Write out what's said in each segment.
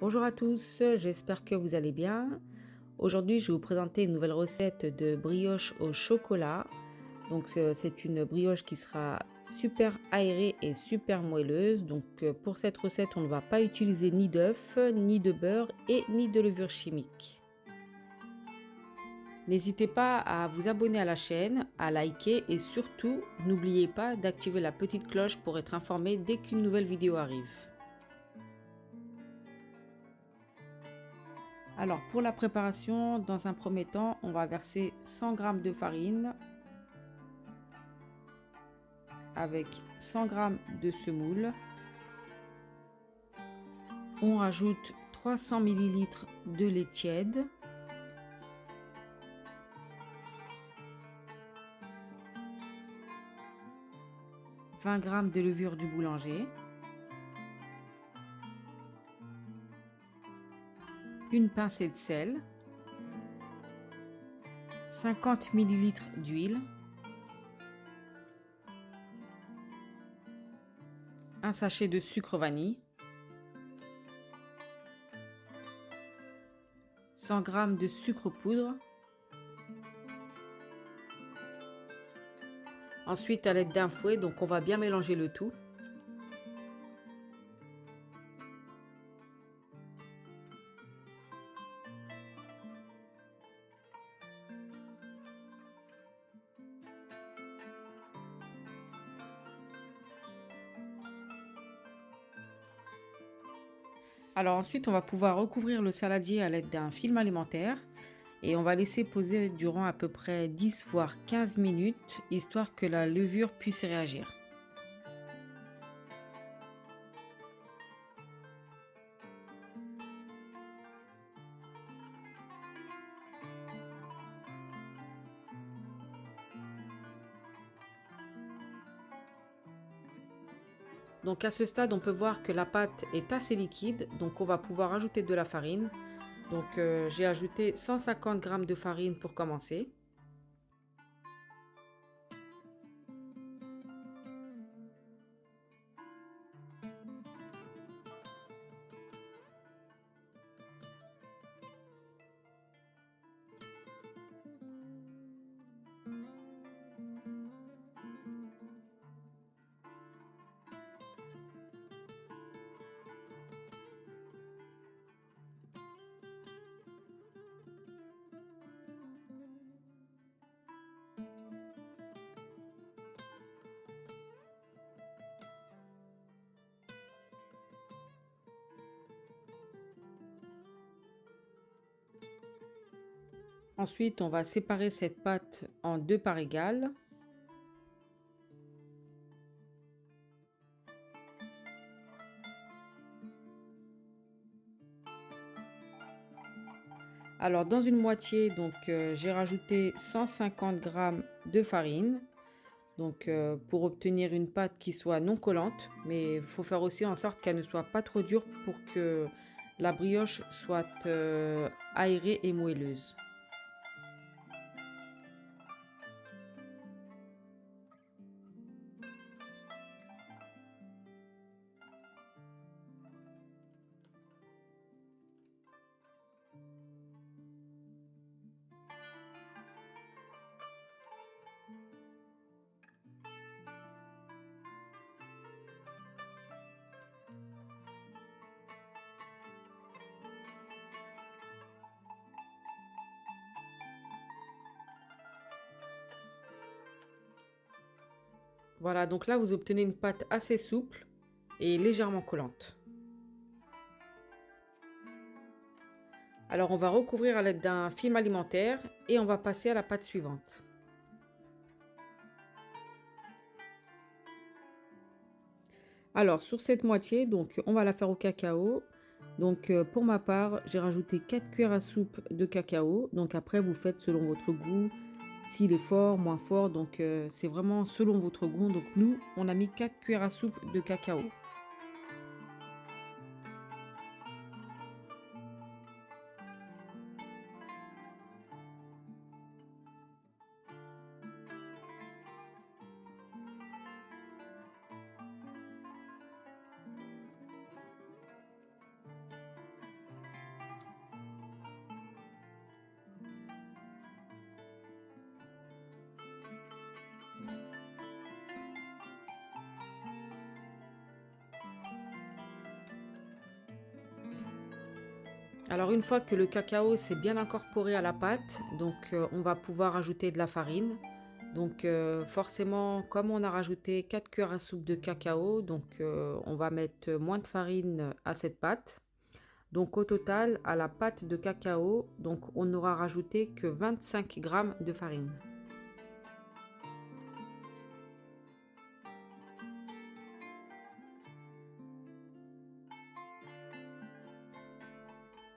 Bonjour à tous, j'espère que vous allez bien. Aujourd'hui, je vais vous présenter une nouvelle recette de brioche au chocolat. C'est une brioche qui sera super aérée et super moelleuse. Pour cette recette, on ne va pas utiliser ni d'œufs, ni de beurre et ni de levure chimique. N'hésitez pas à vous abonner à la chaîne, à liker et surtout, n'oubliez pas d'activer la petite cloche pour être informé dès qu'une nouvelle vidéo arrive. Alors pour la préparation, dans un premier temps, on va verser 100 g de farine avec 100 g de semoule. On rajoute 300 ml de lait tiède, 20 g de levure du boulanger, une pincée de sel, 50 ml d'huile, un sachet de sucre vanille, 100 g de sucre poudre. Ensuite, à l'aide d'un fouet, on va bien mélanger le tout. Alors ensuite, on va pouvoir recouvrir le saladier à l'aide d'un film alimentaire et on va laisser poser durant à peu près 10 voire 15 minutes, histoire que la levure puisse réagir. Donc à ce stade, on peut voir que la pâte est assez liquide, donc on va pouvoir ajouter de la farine. J'ai ajouté 150 g de farine pour commencer. Ensuite, on va séparer cette pâte en deux parts égales. Alors dans une moitié, j'ai rajouté 150 g de farine. Pour obtenir une pâte qui soit non collante, mais il faut faire aussi en sorte qu'elle ne soit pas trop dure pour que la brioche soit aérée et moelleuse. Voilà, donc là vous obtenez une pâte assez souple et légèrement collante. Alors on va recouvrir à l'aide d'un film alimentaire et on va passer à la pâte suivante. Alors sur cette moitié, on va la faire au cacao. Pour ma part, j'ai rajouté 4 cuillères à soupe de cacao. Donc après vous faites selon votre goût, s'il est fort, moins fort, c'est vraiment selon votre goût. Donc nous, on a mis 4 cuillères à soupe de cacao. Alors une fois que le cacao s'est bien incorporé à la pâte, donc on va pouvoir ajouter de la farine. Donc forcément, comme on a rajouté 4 cuillères à soupe de cacao, donc on va mettre moins de farine à cette pâte. Donc au total, à la pâte de cacao, donc on n'aura rajouté que 25 grammes de farine.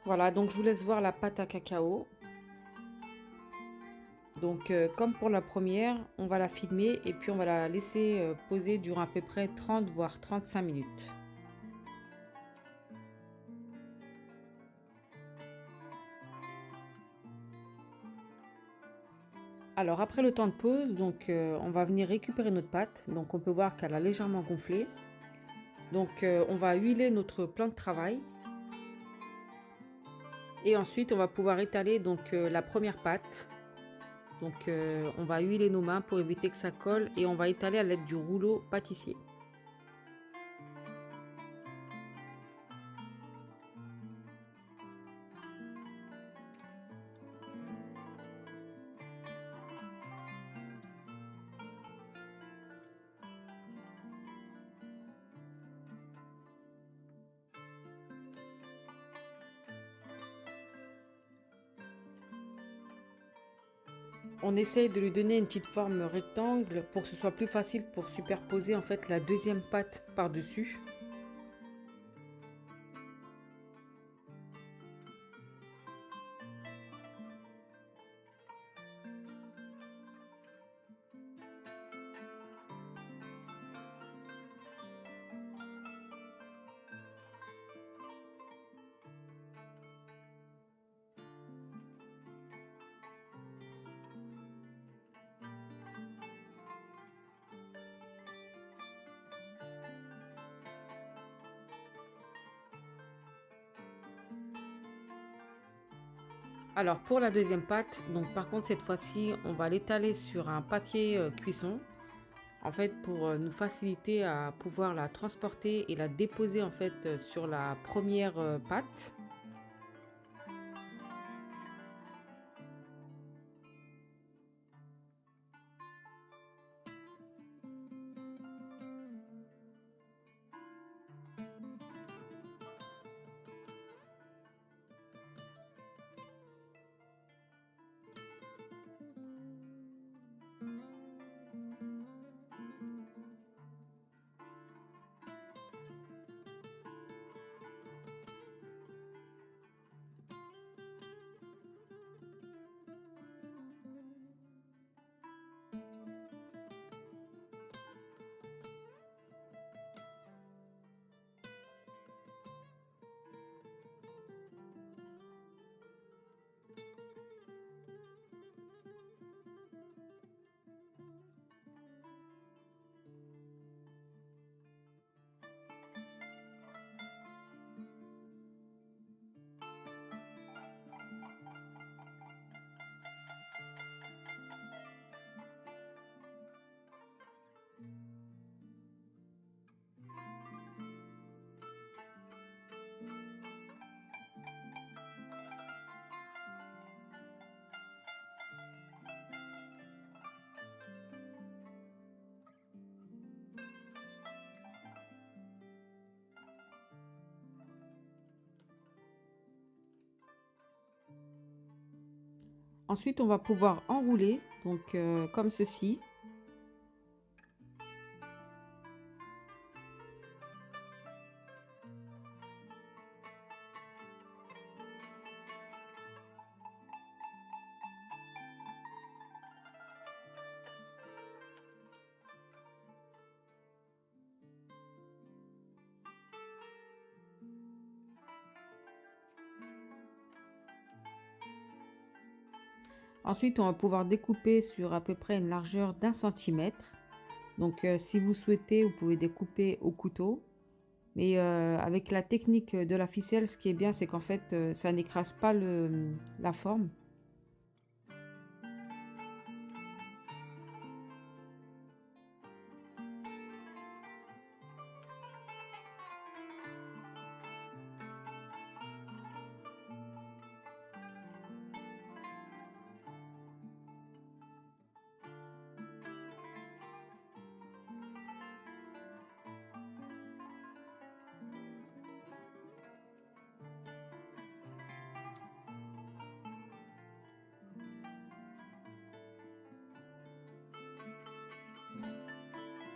Voilà, donc je vous laisse voir la pâte à cacao. Donc comme pour la première, on va la filmer et puis on va la laisser poser durant à peu près 30 voire 35 minutes. Alors après le temps de pause, donc on va venir récupérer notre pâte. Donc on peut voir qu'elle a légèrement gonflé. Donc on va huiler notre plan de travail. Et ensuite on va pouvoir étaler donc la première pâte. Donc on va huiler nos mains pour éviter que ça colle et on va étaler à l'aide du rouleau pâtissier. On essaye de lui donner une petite forme rectangle pour que ce soit plus facile pour superposer en fait la deuxième pâte par-dessus. Alors pour la deuxième pâte, donc par contre cette fois-ci, on va l'étaler sur un papier cuisson, en fait pour nous faciliter à pouvoir la transporter et la déposer en fait sur la première pâte. Ensuite, on va pouvoir enrouler, donc comme ceci. Ensuite, on va pouvoir découper sur à peu près une largeur d'1 centimètre. Donc, si vous souhaitez, vous pouvez découper au couteau. Mais avec la technique de la ficelle, ce qui est bien, c'est qu'en fait, ça n'écrase pas la forme.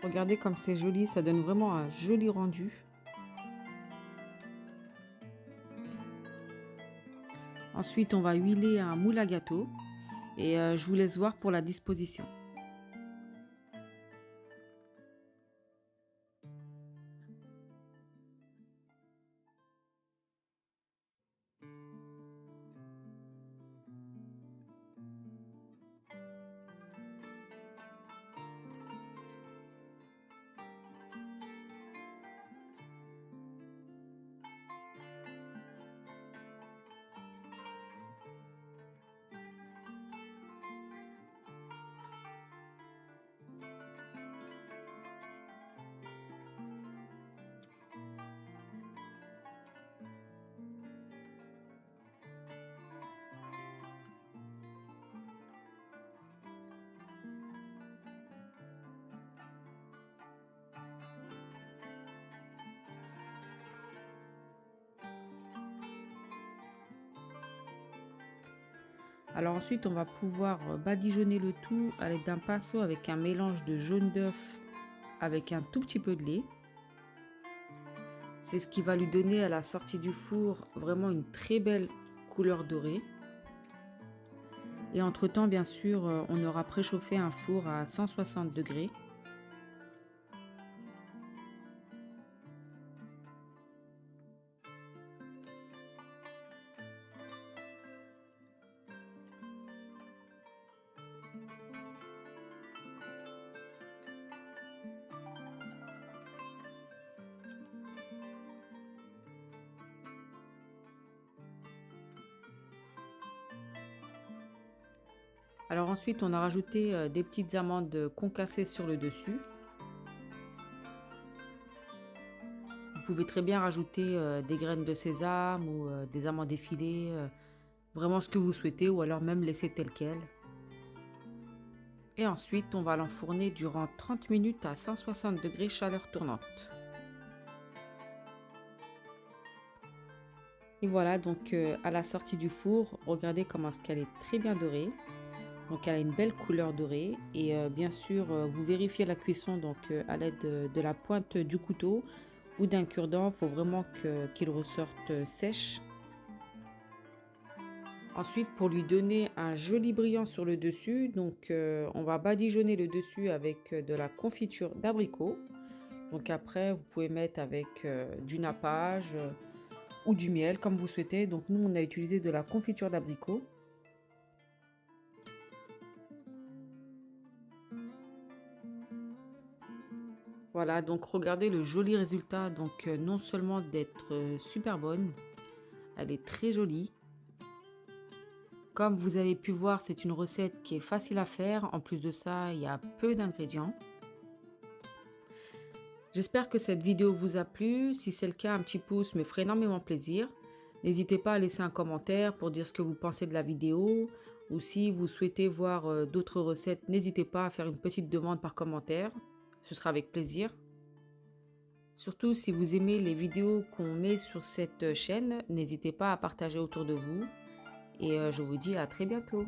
Regardez comme c'est joli, ça donne vraiment un joli rendu. Ensuite, on va huiler un moule à gâteau et je vous laisse voir pour la disposition. Alors ensuite, on va pouvoir badigeonner le tout à l'aide d'un pinceau avec un mélange de jaune d'œuf avec un tout petit peu de lait. C'est ce qui va lui donner à la sortie du four vraiment une très belle couleur dorée. Et entre-temps, bien sûr, on aura préchauffé un four à 160 degrés. Alors ensuite, on a rajouté des petites amandes concassées sur le dessus. Vous pouvez très bien rajouter des graines de sésame ou des amandes effilées, vraiment ce que vous souhaitez, ou alors même laisser tel quel. Et ensuite, on va l'enfourner durant 30 minutes à 160 degrés chaleur tournante. Et voilà, donc à la sortie du four, regardez comment est-ce qu'elle est très bien dorée. Donc elle a une belle couleur dorée et bien sûr vous vérifiez la cuisson donc à l'aide de la pointe du couteau ou d'un cure-dent. Il faut vraiment qu'il ressorte sèche. Ensuite, pour lui donner un joli brillant sur le dessus, donc on va badigeonner le dessus avec de la confiture d'abricot. Donc après, vous pouvez mettre avec du nappage ou du miel comme vous souhaitez. Donc nous, on a utilisé de la confiture d'abricot. Voilà, donc regardez le joli résultat. Donc non seulement d'être super bonne, elle est très jolie. Comme vous avez pu voir, c'est une recette qui est facile à faire. En plus de ça, il y a peu d'ingrédients. J'espère que cette vidéo vous a plu. Si c'est le cas, un petit pouce me ferait énormément plaisir. N'hésitez pas à laisser un commentaire pour dire ce que vous pensez de la vidéo. Ou si vous souhaitez voir d'autres recettes, n'hésitez pas à faire une petite demande par commentaire. Ce sera avec plaisir. Surtout si vous aimez les vidéos qu'on met sur cette chaîne, n'hésitez pas à partager autour de vous. Et je vous dis à très bientôt.